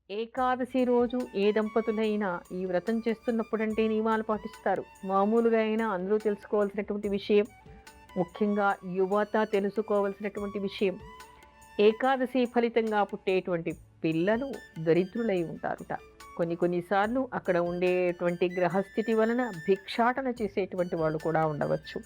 ఏకాదశి రోజు ఏ దంపతులైనా ఈ వ్రతం చేస్తున్నప్పుడంటే నియమాలు పాటిస్తారు. మామూలుగా అయినా అందరూ తెలుసుకోవాల్సినటువంటి విషయం. ముఖ్యంగా యువత తెలుసుకోవాల్సినటువంటి విషయం. ఏకాదశి ఫలితంగా పుట్టేటువంటి పిల్లలు దరిద్రులై ఉంటారుట. కొన్ని సార్లు అక్కడ ఉండేటువంటి గ్రహస్థితి వలన భిక్షాటన చేసేటువంటి వాళ్ళు కూడా ఉండవచ్చు.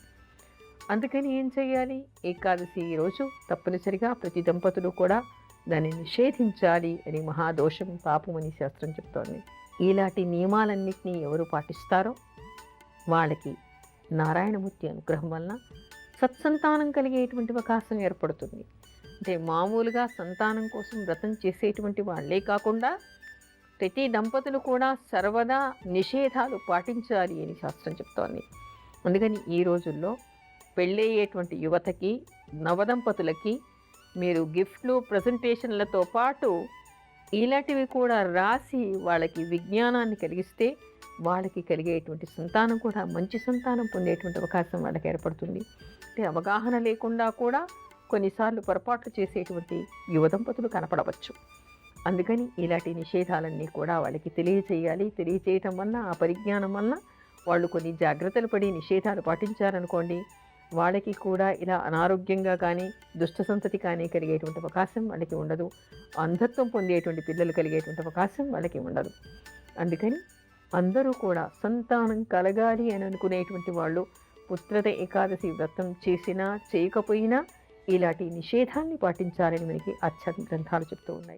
అందుకని ఏం చేయాలి? ఏకాదశి రోజు తప్పనిసరిగా ప్రతి దంపతులు కూడా దాన్ని నిషేధించాలి అని మహాదోషం, పాపం అని శాస్త్రం చెప్తోంది. ఇలాంటి నియమాలన్నింటినీ ఎవరు పాటిస్తారో వాళ్ళకి నారాయణమూర్తి అనుగ్రహం వలన సత్సంతానం కలిగేటువంటి అవకాశం ఏర్పడుతుంది. అంటే మామూలుగా సంతానం కోసం వ్రతం చేసేటువంటి వాళ్ళే కాకుండా ప్రతి దంపతులు కూడా సర్వదా నిషేధాలు పాటించాలి అని శాస్త్రం చెప్తోంది. అందుకని ఈ రోజుల్లో పెళ్ళయ్యేటువంటి యువతకి, నవదంపతులకి మీరు గిఫ్ట్లు, ప్రజెంటేషన్లతో పాటు ఇలాంటివి కూడా రాసి వాళ్ళకి విజ్ఞానాన్ని కలిగిస్తే వాళ్ళకి కలిగేటువంటి సంతానం కూడా మంచి సంతానం పొందేటువంటి అవకాశం వాళ్ళకి ఏర్పడుతుంది. అంటే అవగాహన లేకుండా కూడా కొన్నిసార్లు పొరపాట్లు చేసేటువంటి యువ దంపతులు కనపడవచ్చు. అందుకని ఇలాంటి నిషేధాలన్నీ కూడా వాళ్ళకి తెలియచేయాలి. తెలియచేయటం వల్ల, ఆ పరిజ్ఞానం వల్ల వాళ్ళు కొన్ని జాగ్రత్తలు పడి నిషేధాలు పాటించారనుకోండి, వాళ్ళకి కూడా ఇలా అనారోగ్యంగా కానీ, దుష్ట సంతతి కానీ కలిగేటువంటి అవకాశం వాళ్ళకి ఉండదు. అంధత్వం పొందేటువంటి పిల్లలు కలిగేటువంటి అవకాశం వాళ్ళకి ఉండదు. అందుకని అందరూ కూడా సంతానం కలగాలి అని అనుకునేటువంటి వాళ్ళు పుత్రద ఏకాదశి వ్రతం చేసినా చేయకపోయినా ఇలాంటి నిషేధాన్ని పాటించాలని మనకి ఆధ్యాత్మిక గ్రంథాలు చెప్తూ ఉన్నాయి.